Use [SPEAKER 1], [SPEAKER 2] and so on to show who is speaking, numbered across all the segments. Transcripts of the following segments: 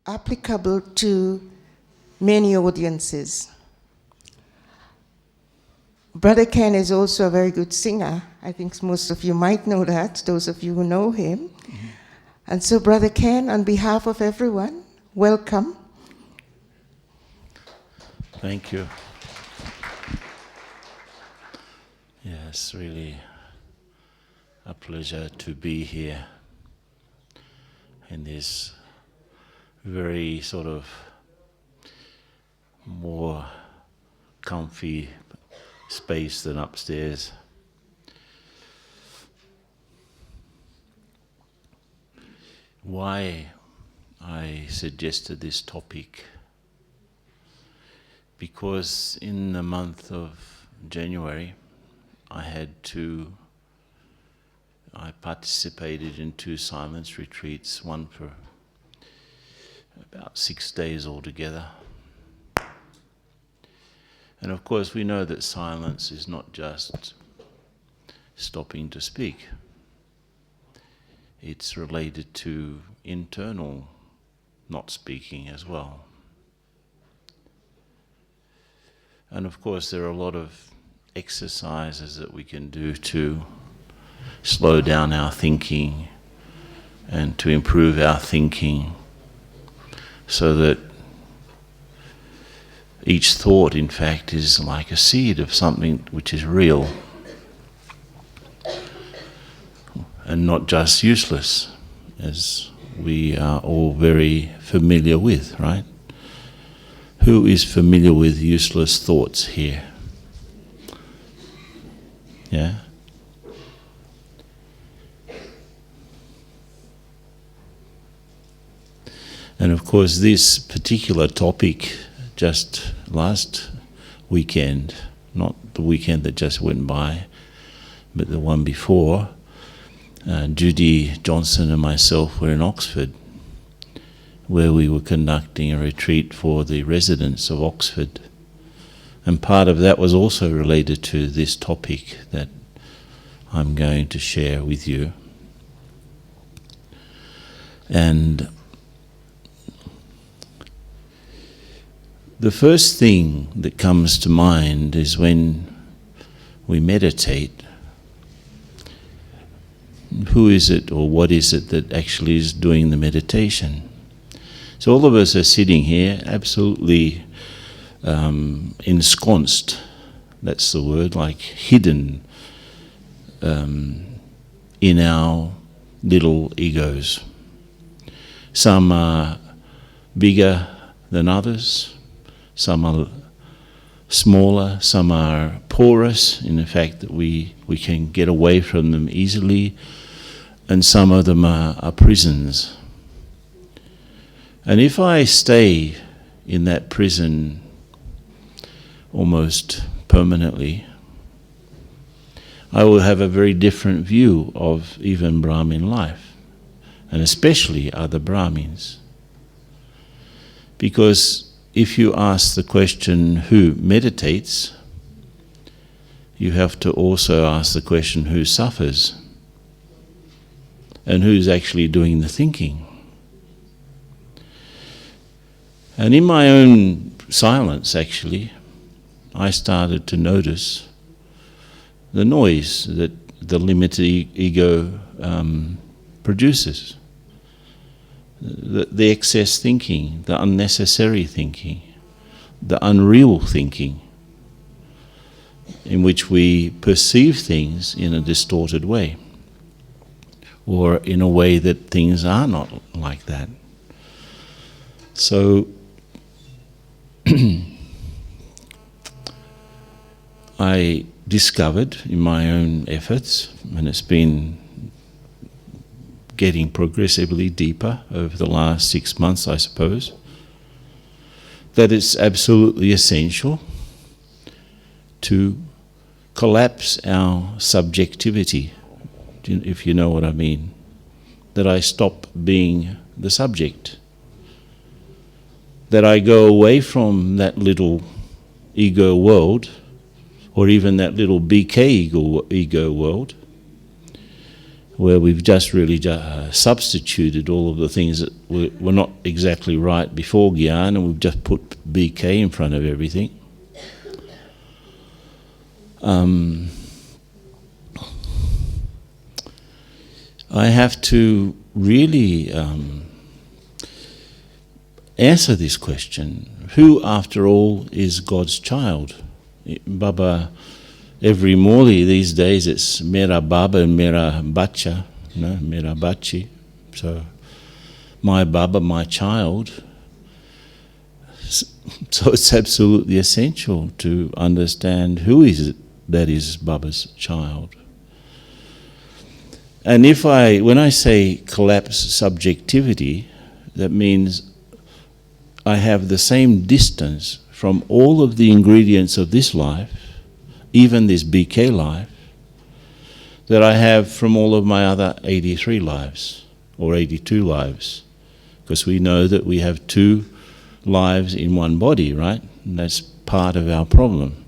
[SPEAKER 1] applicable to many audiences. Brother Ken is also a very good singer. I think most of you might know that, those of you who know him. Mm-hmm. And so, Brother Ken, on behalf of everyone, welcome.
[SPEAKER 2] Thank you. Yes, really a pleasure to be here in this very sort of more comfy space than upstairs. Why I suggested this topic? Because in the month of January, I participated in 2 silence retreats, one for about 6 days altogether. And of course we know that silence is not just stopping to speak. It's related to internal not speaking as well. And of course there are a lot of exercises that we can do to slow down our thinking and to improve our thinking so that each thought, in fact, is like a seed of something which is real and not just useless, as we are all very familiar with, right? Who is familiar with useless thoughts here? Yeah? And of course this particular topic just last weekend, not the weekend that just went by, but the one before, Judy Johnson and myself were in Oxford, where we were conducting a retreat for the residents of Oxford. And part of that was also related to this topic that I'm going to share with you. And the first thing that comes to mind is when we meditate, who is it or what is it that actually is doing the meditation? So all of us are sitting here absolutely ensconced, that's the word, like hidden in our little egos. Some are bigger than others. Some are smaller, some are porous in the fact that we can get away from them easily, and some of them are prisons. And if I stay in that prison almost permanently, I will have a very different view of even Brahmin life, and especially other Brahmins. Because if you ask the question, who meditates, you have to also ask the question, who suffers? And who's actually doing the thinking? And in my own silence, actually, I started to notice the noise that the limited ego produces. The excess thinking, the unnecessary thinking, the unreal thinking, in which we perceive things in a distorted way, or in a way that things are not like that. So I discovered in my own efforts, and it's been getting progressively deeper over the last 6 months, I suppose, that it's absolutely essential to collapse our subjectivity, if you know what I mean, that I stop being the subject, that I go away from that little ego world, or even that little BK ego world, where we've just really substituted all of the things that were not exactly right before Gyan, and we've just put BK in front of everything. I have to really answer this question. Who, after all, is God's child? Baba, every Morley these days, it's Mera Baba and Mera Bacha, Mera Bachi. So, my Baba, my child. So it's absolutely essential to understand who is it that is Baba's child. And when I say collapse subjectivity, that means I have the same distance from all of the ingredients of this life, even this BK life, that I have from all of my other 83 lives, or 82 lives. Because we know that we have 2 lives in one body, right? And that's part of our problem.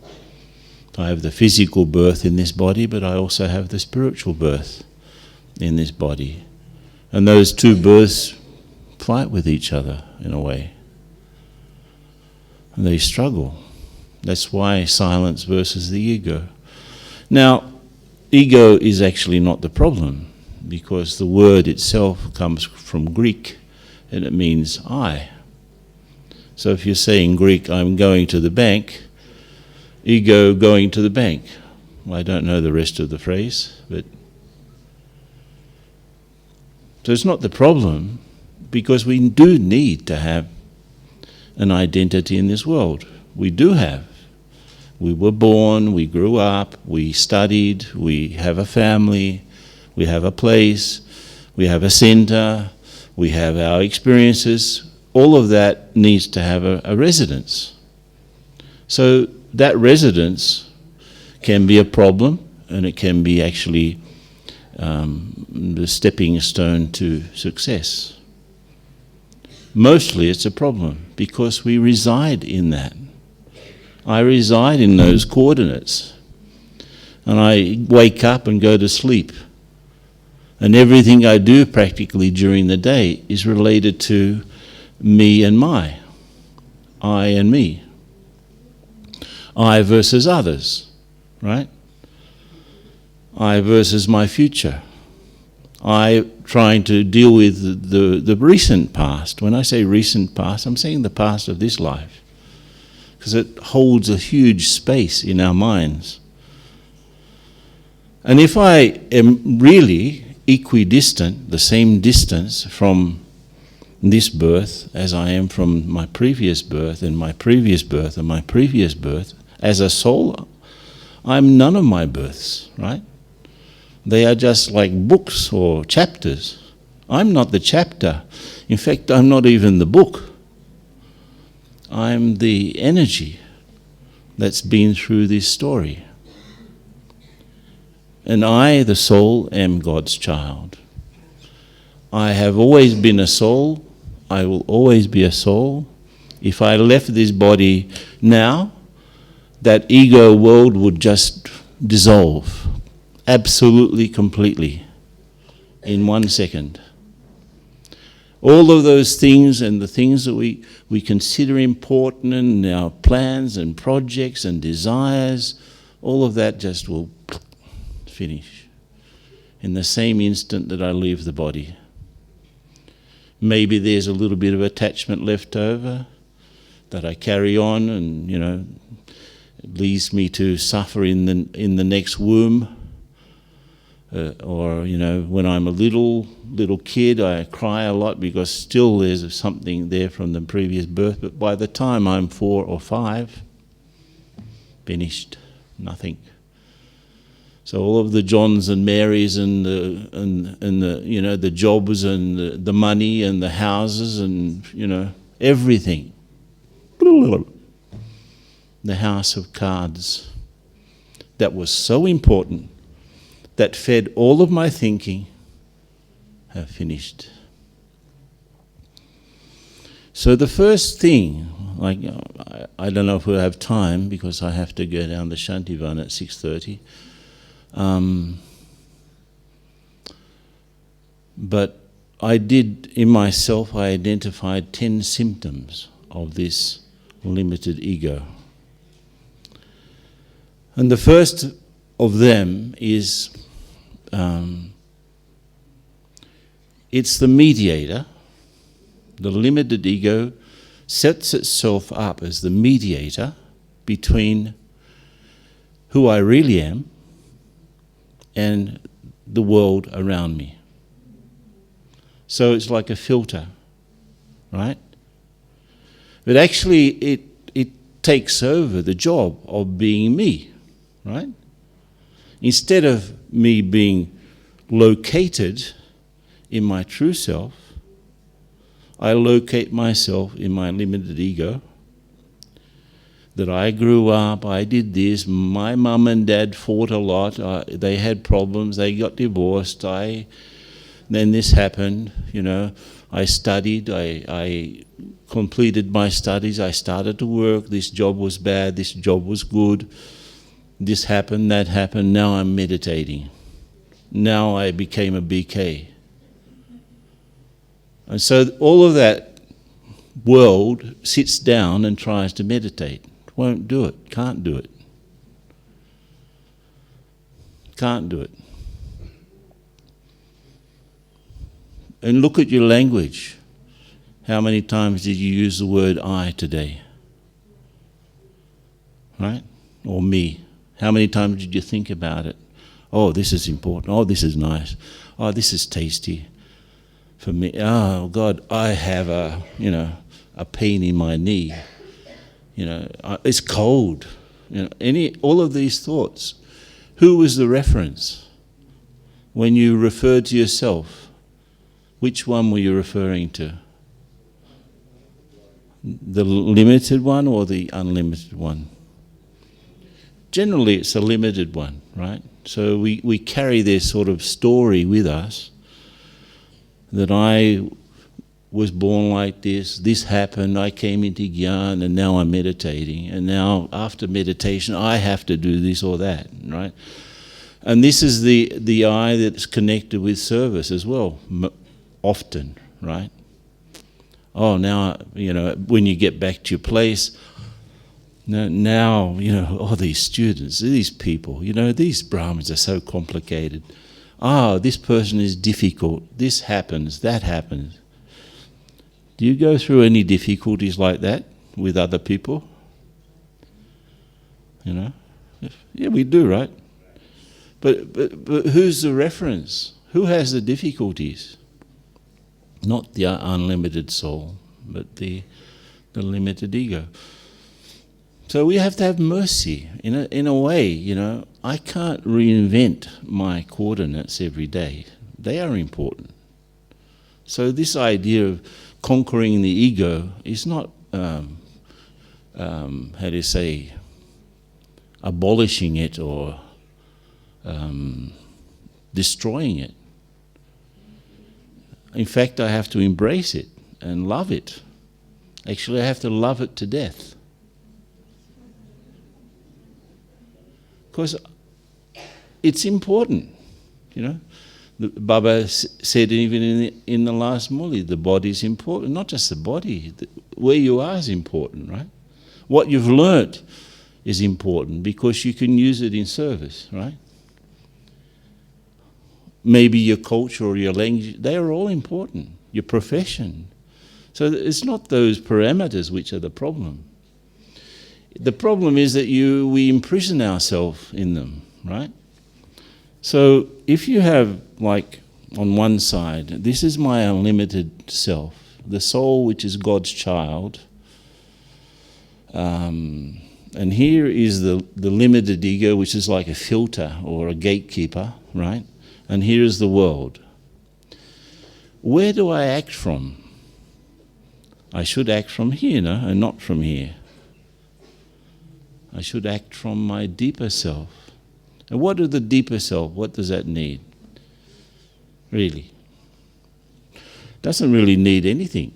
[SPEAKER 2] I have the physical birth in this body, but I also have the spiritual birth in this body. And those 2 births fight with each other in a way. And they struggle. That's why silence versus the ego. Now, ego is actually not the problem, because the word itself comes from Greek and it means I. So if you say in Greek, I'm going to the bank, ego going to the bank. Well, I don't know the rest of the phrase, but so it's not the problem, because we do need to have an identity in this world. We do have. We were born, we grew up, we studied, we have a family, we have a place, we have a center, we have our experiences. All of that needs to have a residence. So that residence can be a problem, and it can be actually the stepping stone to success. Mostly it's a problem because we reside in that. I reside in those coordinates, and I wake up and go to sleep, and everything I do practically during the day is related to me and my, I and me, I versus others, right? I versus my future. I trying to deal with the recent past. When I say recent past, I'm saying the past of this life, because it holds a huge space in our minds. And if I am really equidistant, the same distance from this birth as I am from my previous birth and my previous birth and my previous birth, as a soul, I'm none of my births, right? They are just like books or chapters. I'm not the chapter. In fact, I'm not even the book. I'm the energy that's been through this story. And I, the soul, am God's child. I have always been a soul. I will always be a soul. If I left this body now, that ego world would just dissolve. Absolutely, completely, in 1 second. All of those things and the things that we consider important in our plans and projects and desires, all of that just will finish in the same instant that I leave the body. Maybe there's a little bit of attachment left over that I carry on, and it leads me to suffer in the next womb. Or when I'm a little kid, I cry a lot because still there's something there from the previous birth. But by the time I'm 4 or 5, finished, nothing. So all of the Johns and Marys and the jobs and the money and the houses and everything. The house of cards that was so important, that fed all of my thinking, have finished. So the first thing, I don't know if we'll have time because I have to go down the Shantivan at 6:30. But I did, in myself, I identified 10 symptoms of this limited ego. And the first of them is, it's the mediator. The limited ego sets itself up as the mediator between who I really am and the world around me. So it's like a filter, right? But actually it takes over the job of being me, right? Instead of me being located in my true self, I locate myself in my limited ego, that I grew up, I did this, my mum and dad fought a lot, they had problems, they got divorced, then this happened, I studied, I completed my studies, I started to work, this job was bad, this job was good, this happened, that happened, now I'm meditating. Now I became a BK. And so all of that world sits down and tries to meditate. Won't do it, can't do it. Can't do it. And look at your language. How many times did you use the word I today? Right? Or me. How many times did you think about it? Oh, this is important. Oh, this is nice. Oh, this is tasty. For me, oh God, I have a pain in my knee. It's cold. All of these thoughts. Who was the reference? When you referred to yourself, which one were you referring to? The limited one or the unlimited one? Generally, it's a limited one, right? So we carry this sort of story with us, that I was born like this happened, I came into Gyan, and now I'm meditating, and now after meditation I have to do this or that, right? And this is the I that's connected with service as well, often, right? Oh, now, when you get back to your place, now, these students, these people, these Brahmins are so complicated. This person is difficult, this happens, that happens. Do you go through any difficulties like that with other people? Yeah, we do, right? But who's the reference? Who has the difficulties? Not the unlimited soul, but the limited ego. So we have to have mercy. In a way, I can't reinvent my coordinates every day. They are important. So this idea of conquering the ego is not, abolishing it or destroying it. In fact, I have to embrace it and love it. Actually, I have to love it to death. Because it's important, Baba said even in the last muli, the body is important. Not just the body, where you are is important, right? What you've learnt is important because you can use it in service, right? Maybe your culture or your language, they are all important. Your profession. So it's not those parameters which are the problem. The problem is that we imprison ourselves in them, right? So if you have, on one side, this is my unlimited self, the soul which is God's child, and here is the limited ego, which is like a filter or a gatekeeper, right? And here is the world. Where do I act from? I should act from here, and not from here. I should act from my deeper self. And what is the deeper self? What does that need? Really? Doesn't really need anything.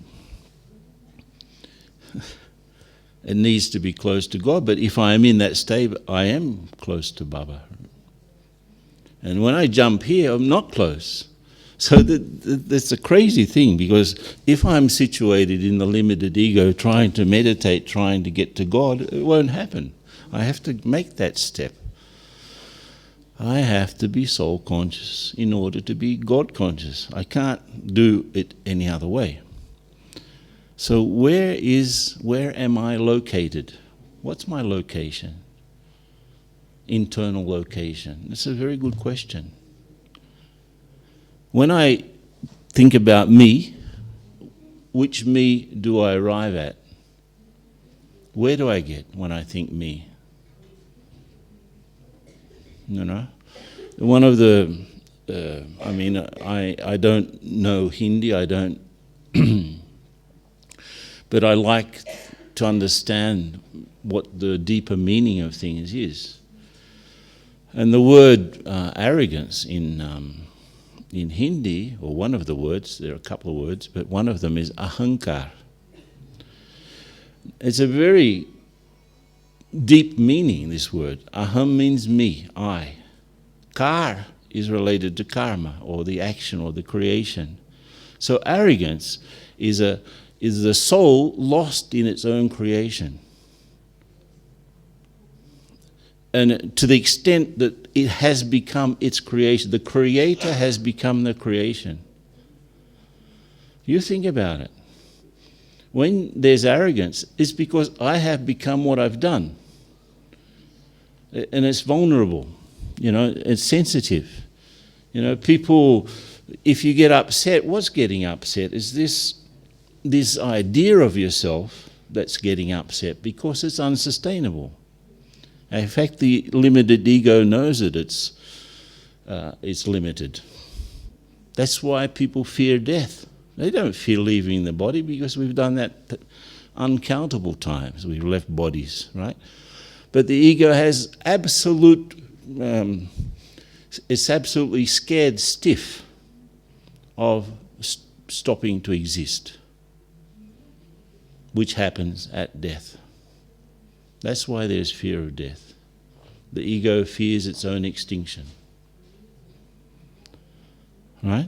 [SPEAKER 2] It needs to be close to God. But if I am in that state, I am close to Baba. And when I jump here, I'm not close. So that's a crazy thing, because if I'm situated in the limited ego, trying to meditate, trying to get to God, it won't happen. I have to make that step. I have to be soul conscious in order to be God conscious. I can't do it any other way. So where am I located? What's my location? Internal location. That's a very good question. When I think about me, which me do I arrive at? Where do I get when I think me? You know? One of the, I don't know Hindi, I don't, but I like to understand what the deeper meaning of things is. And the word arrogance in Hindi, or one of the words, there are a couple of words, but one of them is ahankar. It's a very deep meaning, this word. Aham means me, I. Kar is related to karma, or the action, or the creation. So arrogance is the soul lost in its own creation. And to the extent that it has become its creation, the creator has become the creation. You think about it. When there's arrogance, it's because I have become what I've done. And it's vulnerable, it's sensitive. People, if you get upset, what's getting upset is this idea of yourself that's getting upset, because it's unsustainable. In fact, the limited ego knows that it's limited. That's why people fear death. They don't fear leaving the body, because we've done that uncountable times. We've left bodies, right? But the ego has it's absolutely scared stiff of stopping to exist, which happens at death. That's why there's fear of death. The ego fears its own extinction. Right?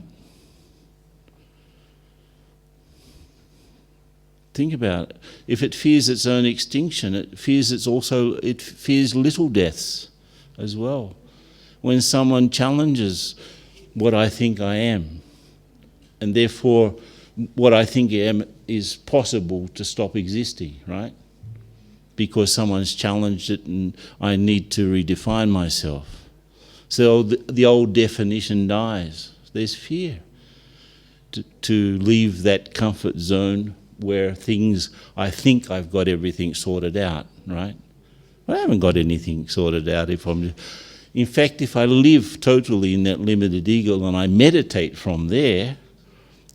[SPEAKER 2] Think about it. If it fears its own extinction, it fears little deaths as well. When someone challenges what I think I am, and therefore what I think I am is possible to stop existing, right? Because someone's challenged it and I need to redefine myself. So the old definition dies. There's fear to leave that comfort zone where I think I've got everything sorted out, right? I haven't got anything sorted out. In fact, if I live totally in that limited ego and I meditate from there,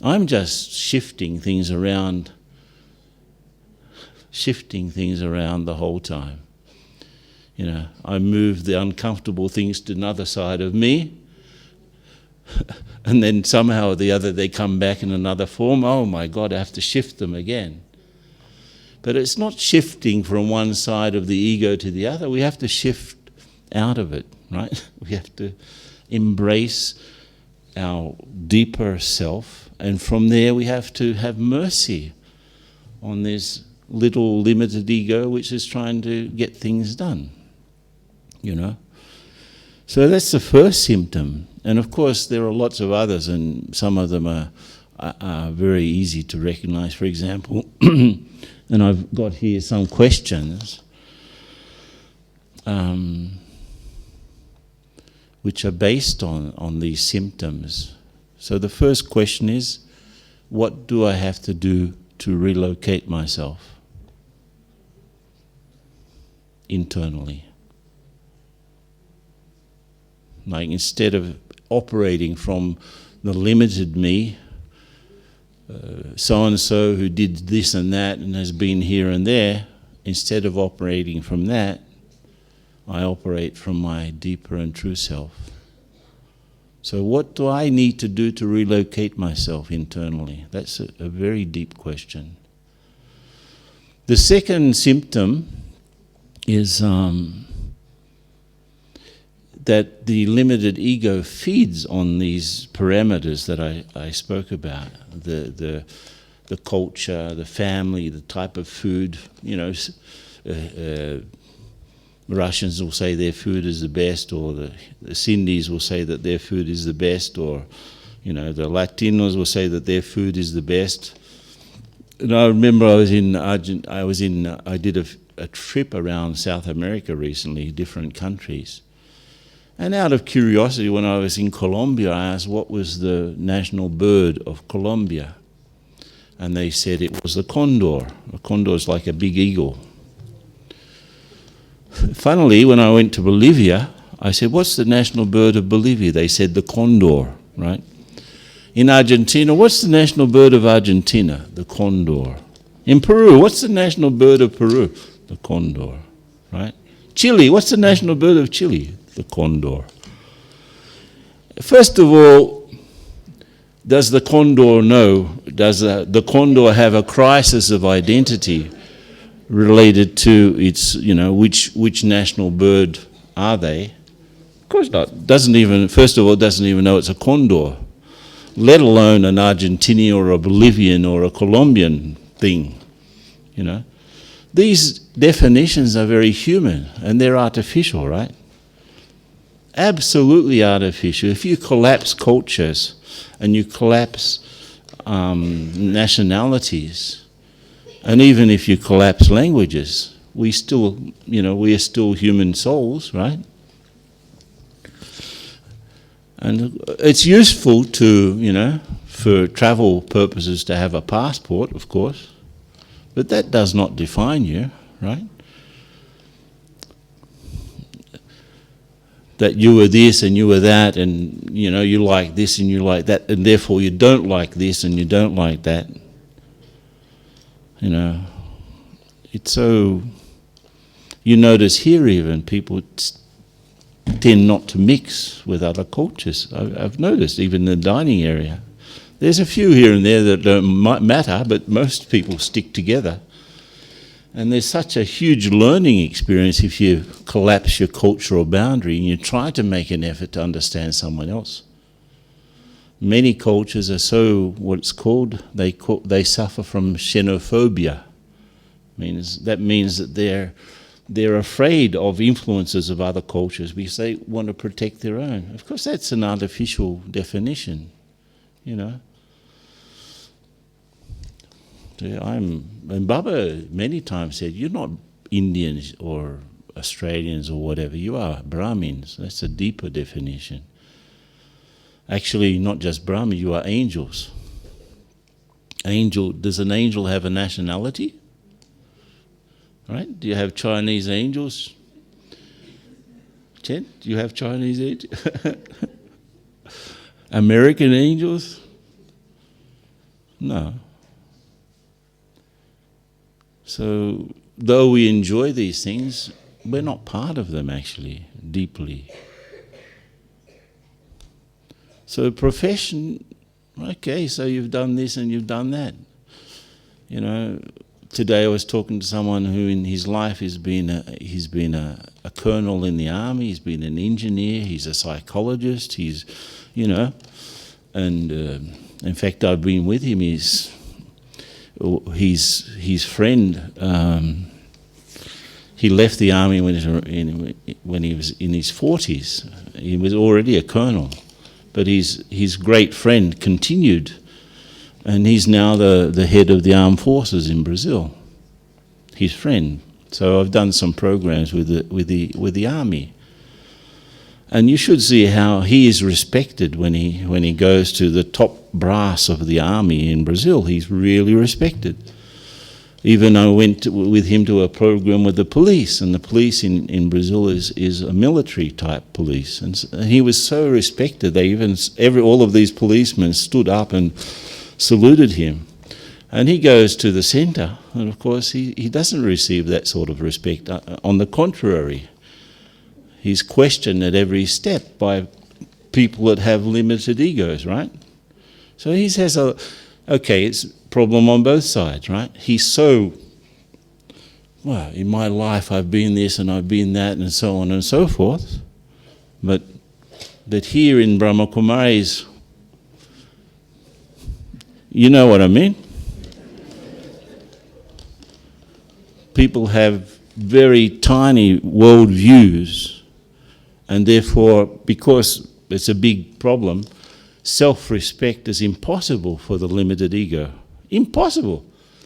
[SPEAKER 2] I'm just shifting things around the whole time. I move the uncomfortable things to another side of me, and then somehow or the other they come back in another form. Oh my God, I have to shift them again. But it's not shifting from one side of the ego to the other. We have to shift out of it, right? We have to embrace our deeper self, and from there we have to have mercy on this little limited ego which is trying to get things done, So that's the first symptom. And of course there are lots of others, and some of them are very easy to recognize. For example, and I've got here some questions which are based on these symptoms. So the first question is, what do I have to do to relocate myself internally? Like, instead of operating from the limited me, so-and-so who did this and that and has been here and there, instead of operating from that, I operate from my deeper and true self. So what do I need to do to relocate myself internally? That's a very deep question. The second symptom is that the limited ego feeds on these parameters that I spoke about, the culture, the family, the type of food. Russians will say their food is the best, or the Sindhis will say that their food is the best, or the Latinos will say that their food is the best. And I remember I did a trip around South America recently, different countries. And out of curiosity, when I was in Colombia, I asked what was the national bird of Colombia. And they said it was the condor. A condor is like a big eagle. Funnily, when I went to Bolivia, I said, what's the national bird of Bolivia? They said the condor, right? In Argentina, what's the national bird of Argentina? The condor. In Peru, what's the national bird of Peru? The condor, right? Chile, what's the national bird of Chile? The condor. First of all, does the condor know? Does the condor have a crisis of identity related to its, which national bird are they? Of course not. First of all, doesn't even know it's a condor, let alone an Argentinian or a Bolivian or a Colombian thing, These definitions are very human, and they're artificial, right? Absolutely artificial. If you collapse cultures and you collapse nationalities, and even if you collapse languages, we are still human souls, right? And it's useful to, for travel purposes to have a passport, of course, but that does not define you, right? That you were this and you were that, and you like this and you like that, and therefore you don't like this and you don't like that. It's so. You notice here even people tend not to mix with other cultures. I've noticed even in the dining area. There's a few here and there that don't matter, but most people stick together. And there's such a huge learning experience if you collapse your cultural boundary and you try to make an effort to understand someone else. Many cultures are so, what's called, they suffer from xenophobia. That means that they're afraid of influences of other cultures because they want to protect their own. Of course, that's an artificial definition, And Baba many times said, you're not Indians or Australians or whatever, you are Brahmins. That's a deeper definition. Actually, not just Brahma, you are angels. Does an angel have a nationality? Right? Do you have Chinese angels? Chen, do you have Chinese angels? American angels? No. So, though we enjoy these things, we're not part of them actually, deeply. So profession, okay, so you've done this and you've done that. Today I was talking to someone who in his life he's been a colonel in the army, he's been an engineer, he's a psychologist, and in fact I've been with him, his friend, he left the army when he was in his 40s. He was already a colonel, but his great friend continued, and he's now the head of the armed forces in Brazil. His friend. So I've done some programs with the army, and you should see how he is respected when he goes to the top brass of the army in Brazil. He's really respected. Even I went with him to a program with the police, and the police in Brazil is a military type police, and he was so respected. All of these policemen stood up and saluted him, and he goes to the centre, and of course he doesn't receive that sort of respect. On the contrary, he's questioned at every step by people that have limited egos, right? So he has it's a problem on both sides, right? He's so, in my life I've been this and I've been that and so on and so forth. But here in Brahma Kumaris, you know what I mean? People have very tiny world views, and therefore, because it's a big problem, self-respect is impossible for the limited ego. Impossible.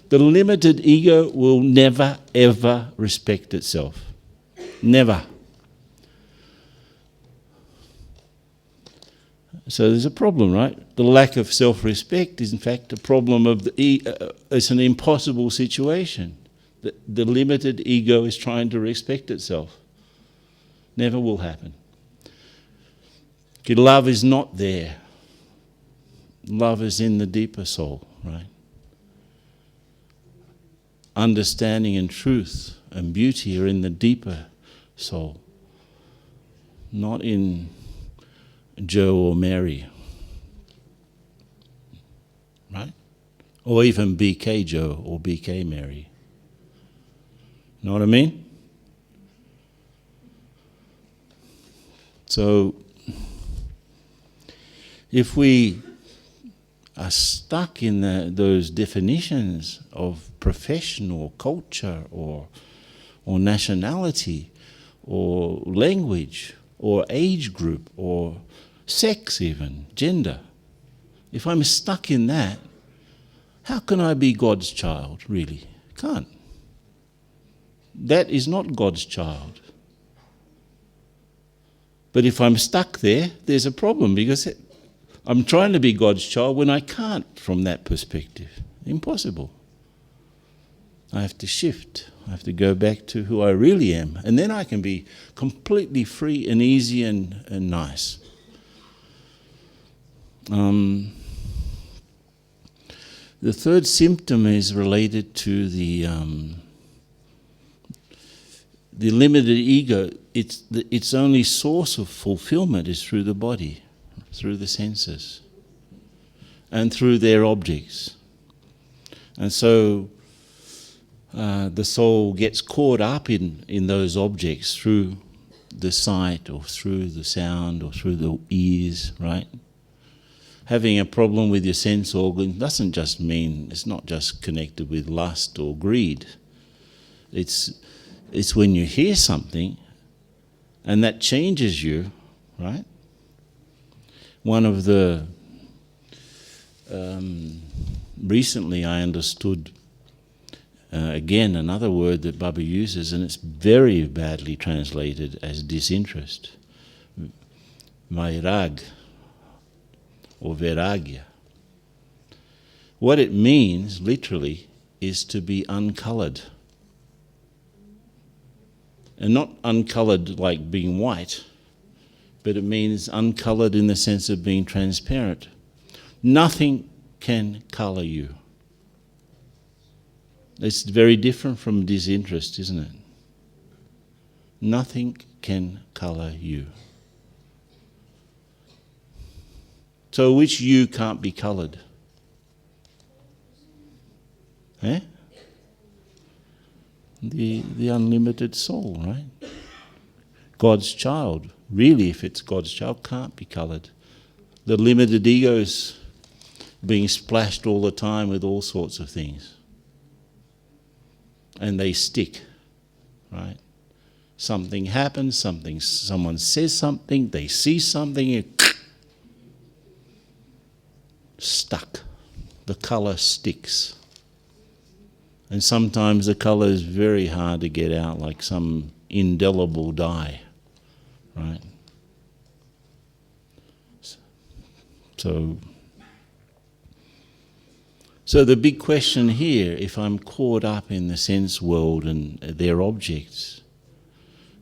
[SPEAKER 2] The limited ego will never, ever respect itself. Never. So there's a problem, right? The lack of self-respect is in fact a problem of it's an impossible situation. The limited ego is trying to respect itself. Never will happen. Okay, love is not there. Love is in the deeper soul, right? Understanding and truth and beauty are in the deeper soul, not in Joe or Mary, right? Or even BK Joe or BK Mary. Know what I mean? So, if we are stuck in those definitions of profession or culture or nationality or language or age group or sex even, gender, if I'm stuck in that, how can I be God's child, really? Can't. That is not God's child. But if I'm stuck there, there's a problem, because I'm trying to be God's child when I can't from that perspective. Impossible. I have to shift. I have to go back to who I really am. And then I can be completely free and easy and nice. The third symptom is related to the limited ego. Its only source of fulfillment is through the body, through the senses, and through their objects. And so the soul gets caught up in those objects through the sight or through the sound or through the ears, right? Having a problem with your sense organ doesn't just mean it's not just connected with lust or greed. It's when you hear something and that changes you, right? One of the recently I understood again another word that Baba uses, and it's very badly translated as disinterest, vairag or vairagya. What it means literally is to be uncoloured. And not uncoloured like being white, but it means uncoloured in the sense of being transparent. Nothing can colour you. It's very different from disinterest, isn't it? Nothing can colour you. So which you can't be coloured? Eh? The unlimited soul, right? God's child, really, if it's God's child, can't be coloured. The limited ego's being splashed all the time with all sorts of things. And they stick, right? Something happens, someone says something, they see something, stuck. The colour sticks. And sometimes the colour is very hard to get out, like some indelible dye, right? So the big question here, if I'm caught up in the sense world and their objects,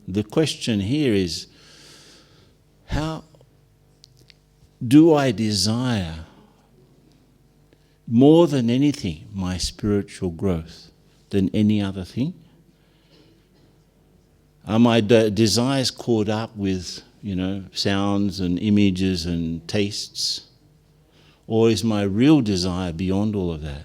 [SPEAKER 2] the question here is, how do I desire more than anything my spiritual growth than any other thing? Are my desires caught up with, sounds and images and tastes? Or is my real desire beyond all of that?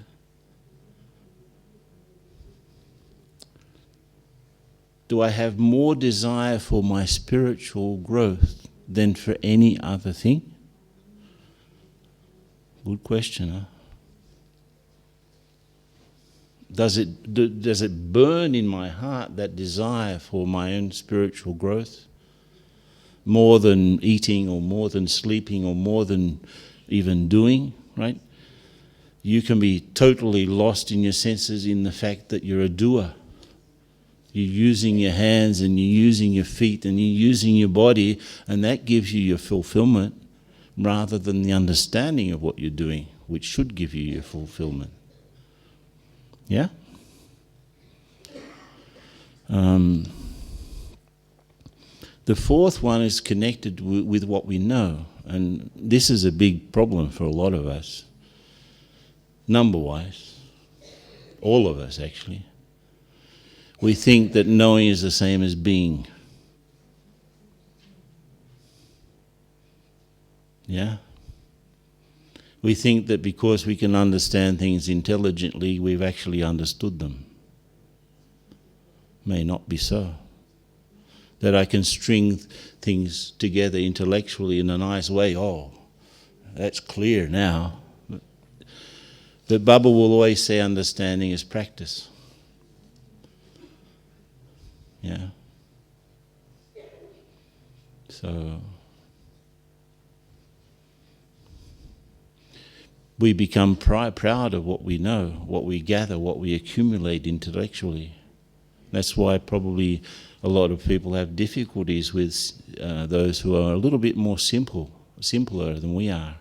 [SPEAKER 2] Do I have more desire for my spiritual growth than for any other thing? Good question, huh? Does it burn in my heart, that desire for my own spiritual growth? More than eating, or more than sleeping, or more than even doing, right? You can be totally lost in your senses in the fact that you're a doer. You're using your hands and you're using your feet and you're using your body, and that gives you your fulfillment rather than the understanding of what you're doing, which should give you your fulfillment. Yeah? The fourth one is connected with what we know, and this is a big problem for a lot of us, number-wise, all of us actually. We think that knowing is the same as being. Yeah? We think that because we can understand things intelligently, we've actually understood them. May not be so. That I can string things together intellectually in a nice way. Oh, that's clear now. But Baba will always say understanding is practice. Yeah. So we become proud of what we know, what we gather, what we accumulate intellectually. That's why probably a lot of people have difficulties with those who are a little bit more simpler than we are.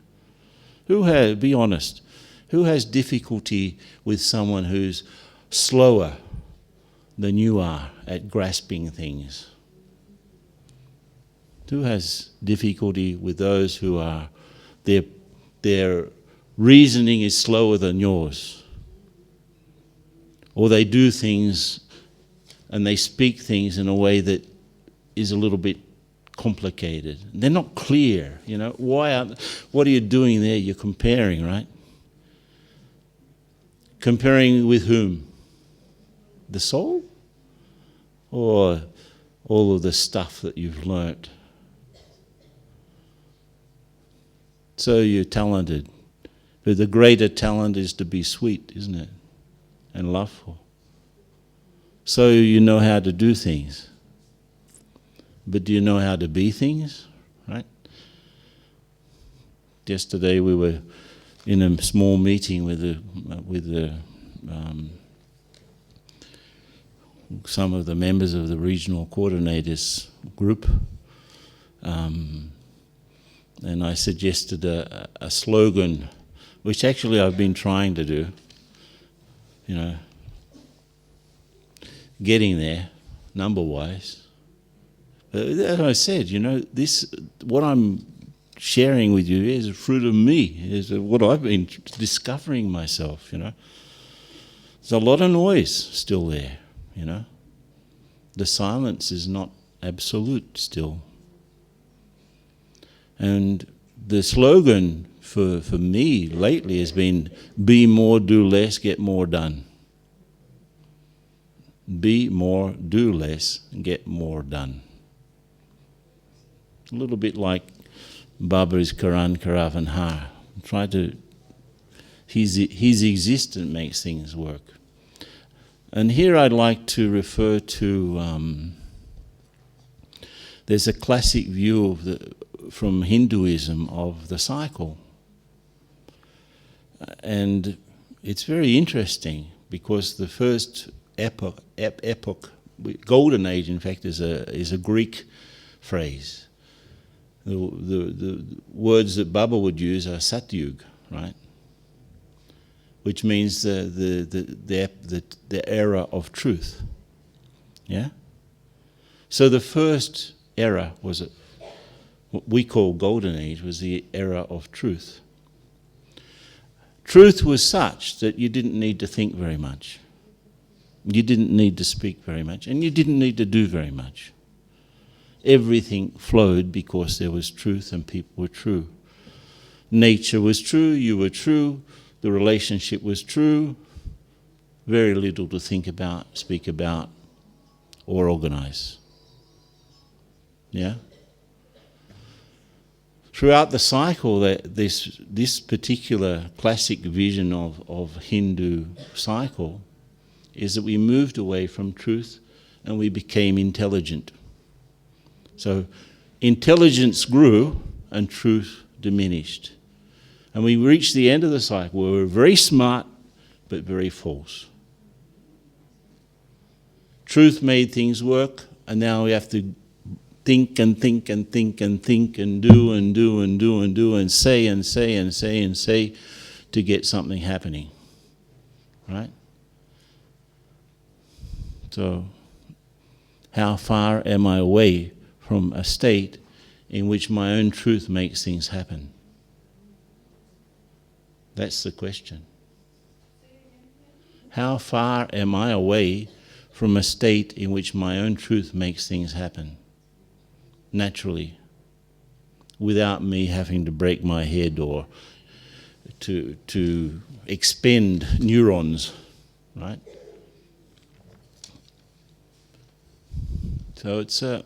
[SPEAKER 2] Be honest, who has difficulty with someone who's slower than you are at grasping things? Who has difficulty with those who are, their reasoning is slower than yours? Or they do things and they speak things in a way that is a little bit complicated. They're not clear, you know. What are you doing there? You're comparing, right? Comparing with whom? The soul? Or all of the stuff that you've learnt? So you're talented. But the greater talent is to be sweet, isn't it? And loveful. So you know how to do things. But do you know how to be things? Right? Yesterday we were in a small meeting with some of the members of the regional coordinators group, and I suggested a slogan, which actually I've been trying to do, you know, getting there, number-wise. As I said, you know, what I'm sharing with you is a fruit of me, is what I've been discovering myself, you know. There's a lot of noise still there, you know. The silence is not absolute still. And the slogan for me lately has been, be more, do less, get more done. Be more, do less, get more done. A little bit like Baba's Karan Karavan Har. His existence makes things work. And here I'd like to refer to, there's a classic view from Hinduism of the cycle. And it's very interesting because the first epoch, golden age, in fact, is a Greek phrase. The words that Baba would use are Satyug, right? Which means the era of truth. Yeah? So the first era was what we call golden age, was the era of truth. Truth was such that you didn't need to think very much. You didn't need to speak very much, and you didn't need to do very much. Everything flowed because there was truth and people were true. Nature was true, you were true, the relationship was true. Very little to think about, speak about, or organize. Yeah? throughout the cycle, that this particular classic vision of Hindu cycle is that we moved away from truth and we became intelligent. So intelligence grew and truth diminished. And we reached the end of the cycle where we were very smart but very false. Truth made things work, and now we have to think and think and think and think and do and do and do and do and say and say and say and say to get something happening. Right? So, how far am I away from a state in which my own truth makes things happen? That's the question. How far am I away from a state in which my own truth makes things happen? Naturally, without me having to break my head or to expend neurons, right? So it's a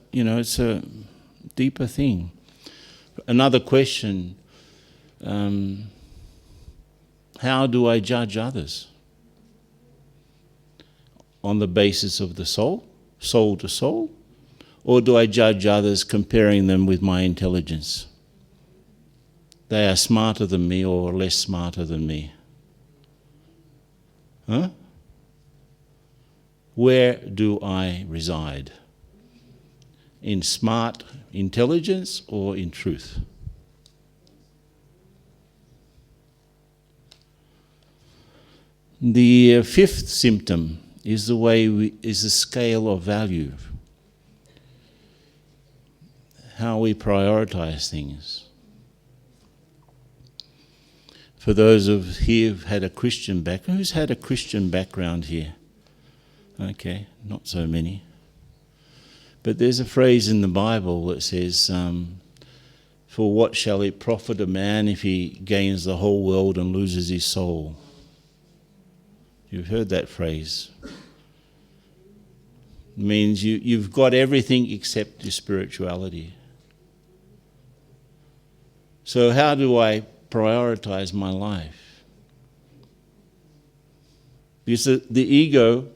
[SPEAKER 2] deeper thing. Another question: how do I judge others? On the basis of the soul to soul? Or do I judge others comparing them with my intelligence? They are smarter than me or less smarter than me. Huh? Where do I reside? In smart intelligence or in truth? The fifth symptom is is the scale of value. How we prioritize things. For those of here who've had a Christian background, who's had a Christian background here? Okay, not so many. But there's a phrase in the Bible that says, for what shall it profit a man if he gains the whole world and loses his soul? You've heard that phrase. It means you've got everything except your spirituality. So how do I prioritize my life? Because the ego,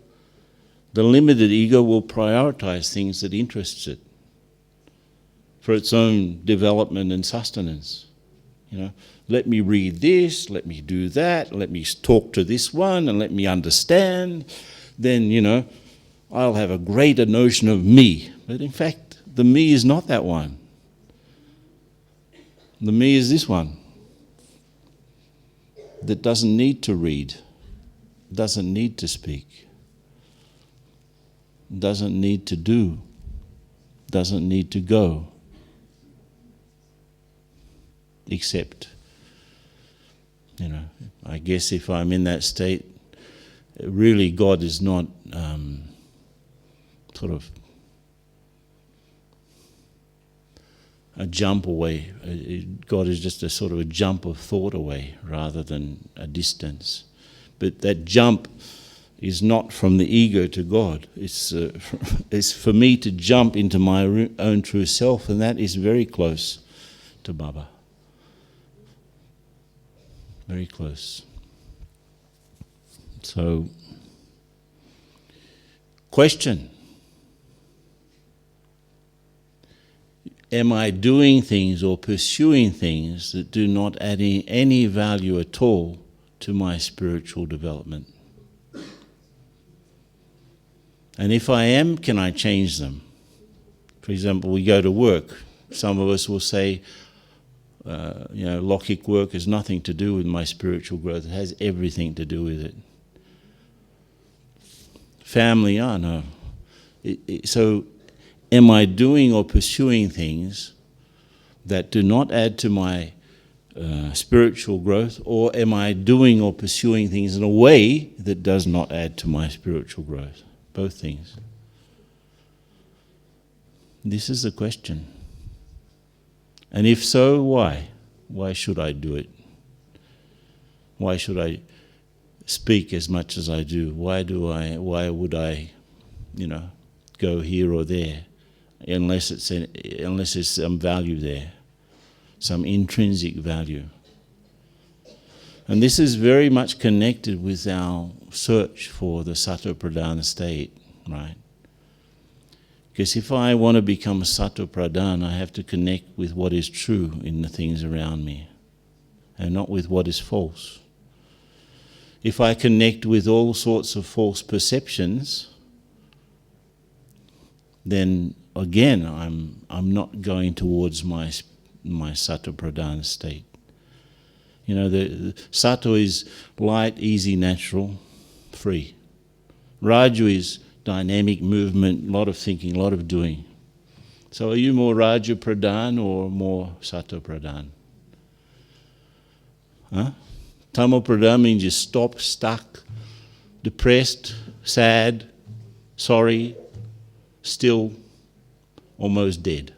[SPEAKER 2] the limited ego, will prioritize things that interests it for its own development and sustenance. Let me read this, let me do that, let me talk to this one, and let me understand. Then, I'll have a greater notion of me. But in fact, the me is not that one. The me is this one that doesn't need to read, doesn't need to speak, doesn't need to do, doesn't need to go, except, I guess if I'm in that state, really God is not sort of a jump away. God is just a sort of a jump of thought away rather than a distance. But that jump is not from the ego to God. It's for me to jump into my own true self, and that is very close to Baba. Very close. So, question. Am I doing things or pursuing things that do not add any value at all to my spiritual development? And if I am, can I change them? For example, we go to work. Some of us will say, logic work has nothing to do with my spiritual growth. It has everything to do with it. Family, no. So, am I doing or pursuing things that do not add to my spiritual growth, or am I doing or pursuing things in a way that does not add to my spiritual growth? Both things. This is the question. And if so, why? Why should I do it? Why should I speak as much as I do? Why would I, go here or there, unless there's some value there? some intrinsic value. And this is very much connected with our search for the Sattva Pradhana state, right? Because if I want to become a Sattva Pradhana, I have to connect with what is true in the things around me, and not with what is false. If I connect with all sorts of false perceptions, then again I'm not going towards my Sattva Pradhana state. You know, the Sattva is light, easy, natural, free. Raju is dynamic movement, a lot of thinking, a lot of doing. So are you more Raju Pradhan or more Sattva Pradhan? Huh? Tamo Pradhan means you're stopped, stuck, depressed, sad, sorry, still, almost dead.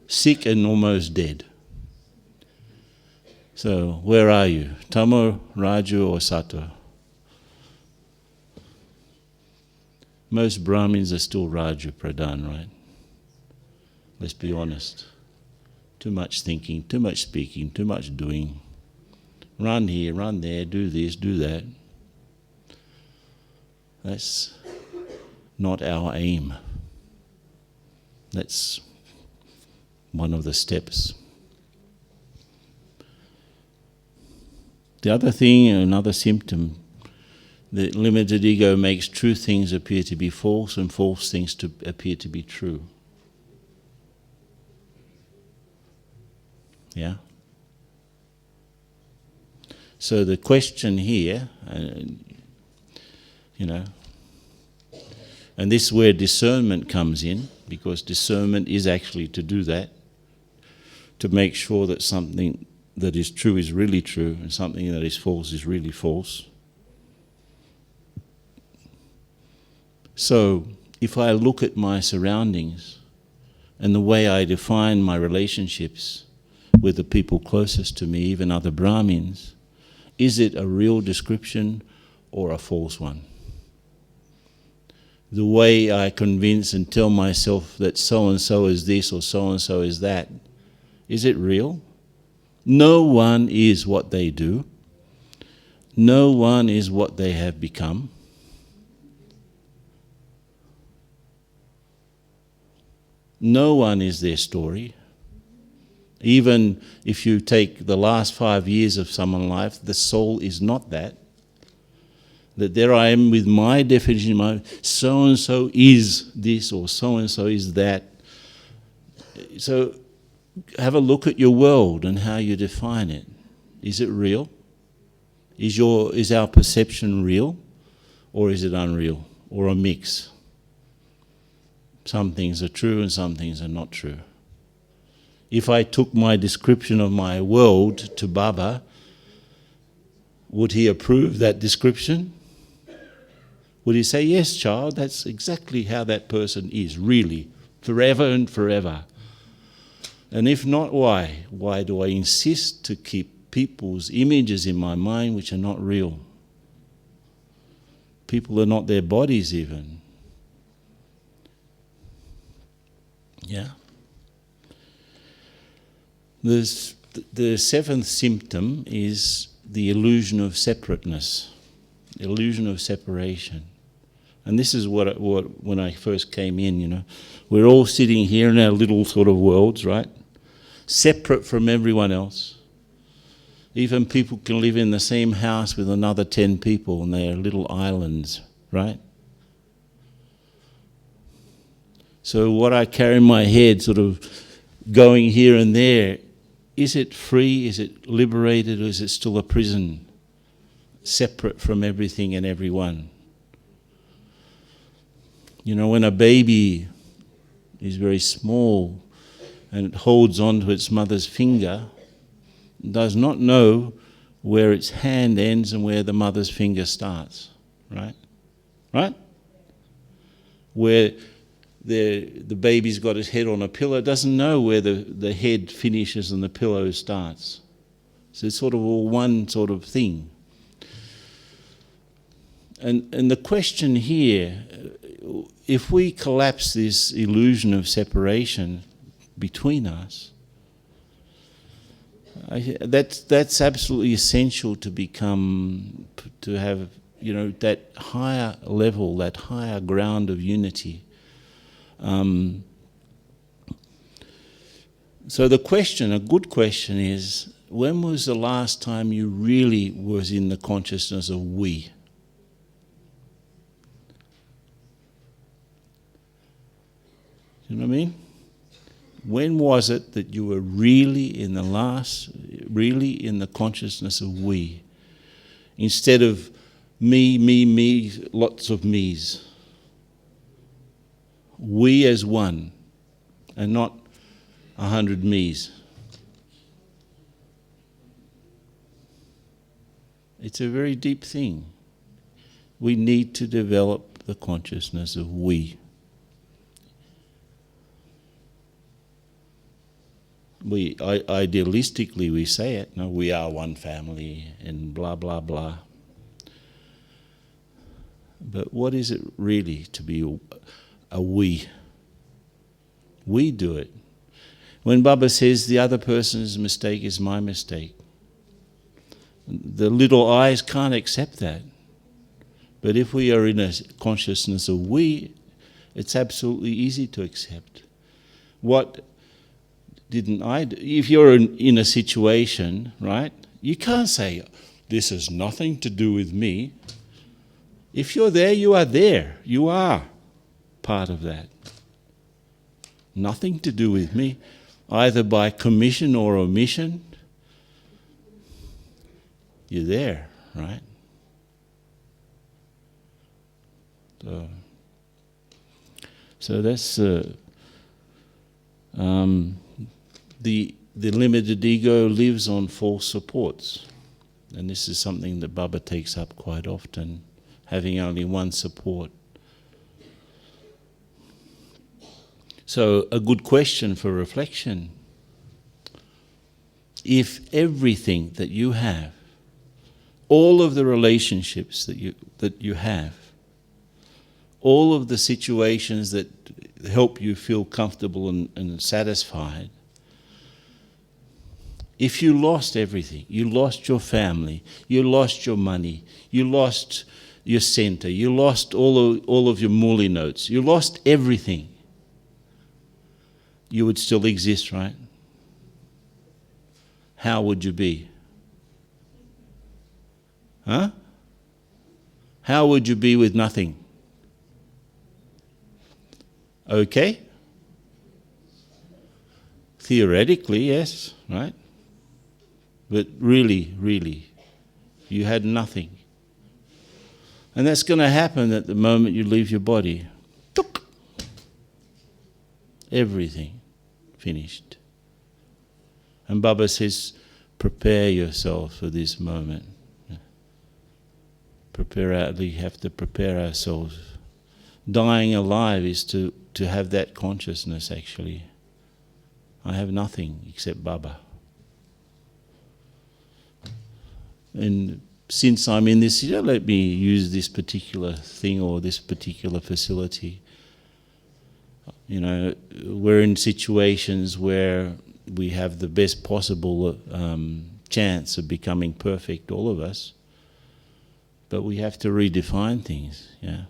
[SPEAKER 2] Sick and almost dead. So, where are you? Tamo, Raju, or Sattva? Most Brahmins are still Raju Pradhan, right? Let's be honest. Too much thinking, too much speaking, too much doing. Run here, run there, do this, do that. That's not our aim. That's one of the steps. The other thing, another symptom, the limited ego makes true things appear to be false and false things to appear to be true. Yeah? So the question here, you know, and this is where discernment comes in, because discernment is actually to do that, to make sure that something that is true is really true and something that is false is really false. So if I look at my surroundings and the way I define my relationships with the people closest to me, even other Brahmins, is it a real description or a false one? The way I convince and tell myself that so-and-so is this or so-and-so is that, is it real? No one is what they do. No one is what they have become. No one is their story. Even if you take the last 5 years of someone's life, the soul is not that. That there I am with my definition, my so-and-so is this or so-and-so is that. So have a look at your world and how you define it. Is it real? Is our perception real, or is it unreal, or a mix? Some things are true and some things are not true. If I took my description of my world to Baba, would he approve that description? Would he say, yes, child, that's exactly how that person is, really, forever and forever? And if not, why? Why do I insist to keep people's images in my mind which are not real? People are not their bodies even. Yeah? The seventh symptom is the illusion of separateness, illusion of separation. And this is what when I first came in, you know, we're all sitting here in our little sort of worlds, right? Separate from everyone else. Even people can live in the same house with another 10 people and they are little islands, right? So what I carry in my head, sort of going here and there, is it free, is it liberated, or is it still a prison, separate from everything and everyone? You know, when a baby is very small and it holds on to its mother's finger, it does not know where its hand ends and where the mother's finger starts, right? Right? Where the baby's got his head on a pillow, doesn't know where the head finishes and the pillow starts. So it's sort of all one sort of thing. And the question here, if we collapse this illusion of separation between us, That's absolutely essential to have, that higher level, that higher ground of unity. So a good question is, when was the last time you really was in the consciousness of we? You know what I mean? When was it that you were really in the consciousness of we? Instead of me, lots of me's. We as one, and not 100 me's. It's a very deep thing. We need to develop the consciousness of we. Idealistically we say it, no, we are one family and blah, blah, blah. But what is it really to be a we? We do it. When Baba says the other person's mistake is my mistake, the little eyes can't accept that. But if we are in a consciousness of we, it's absolutely easy to accept. What didn't I do? If you're in a situation, right, you can't say, this has nothing to do with me. If you're there, you are there. You are part of that. Nothing to do with me, either by commission or omission. You're there, right? So that's the limited ego lives on false supports, and this is something that Baba takes up quite often, having only one support. So a good question for reflection: if everything that you have, all of the relationships that you have, all of the situations that help you feel comfortable and satisfied, if you lost everything, you lost your family, you lost your money, you lost your center, you lost all of your muli notes, you lost everything, you would still exist, right? How would you be? Huh? How would you be with nothing? Okay? Theoretically, yes, right? But really, you had nothing. And that's going to happen at the moment you leave your body. Tuk! Everything finished. And Baba says, prepare yourself for this moment. We have to prepare ourselves. Dying alive is to have that consciousness, actually. I have nothing except Baba. And since I'm in this, let me use this particular thing or this particular facility. We're in situations where we have the best possible chance of becoming perfect, all of us. But we have to redefine things, yeah.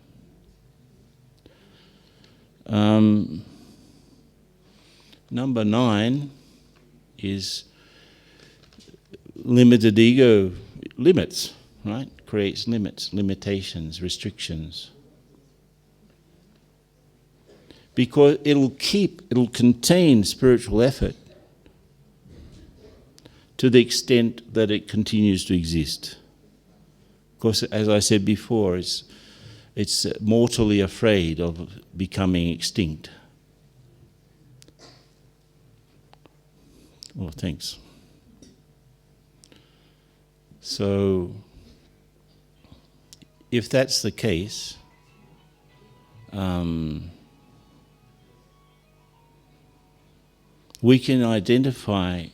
[SPEAKER 2] Number 9 is limited ego limits, right? Creates limits, limitations, restrictions. Because it'll contain spiritual effort to the extent that it continues to exist. Of course, as I said before, it's mortally afraid of becoming extinct. Oh, thanks. So, if that's the case, we can identify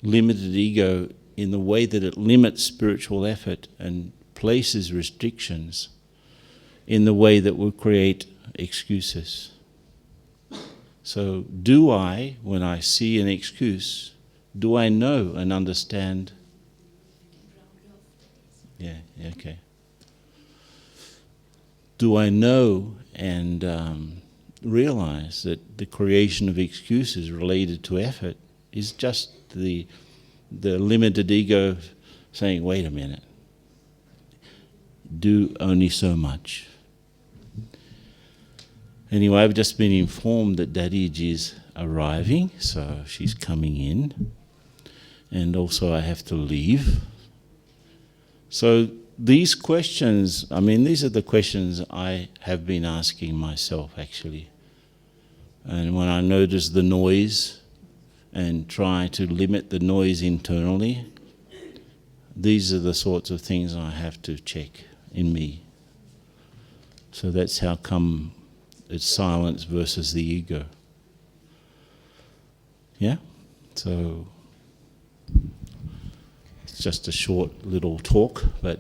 [SPEAKER 2] limited ego in the way that it limits spiritual effort and places restrictions in the way that will create excuses. So do I, when I see an excuse, Do I know and understand? Yeah, okay. Do I know and realize that the creation of excuses related to effort is just the limited ego saying, wait a minute, do only so much. Anyway, I've just been informed that Dadiji is arriving, so she's coming in. And also I have to leave. So these questions, these are the questions I have been asking myself, actually. And when I notice the noise and try to limit the noise internally, these are the sorts of things I have to check in me. So that's how come it's silence versus the ego. Yeah? So it's just a short little talk, but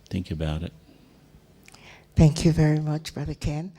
[SPEAKER 2] think about it.
[SPEAKER 1] Thank you very much, Brother Ken.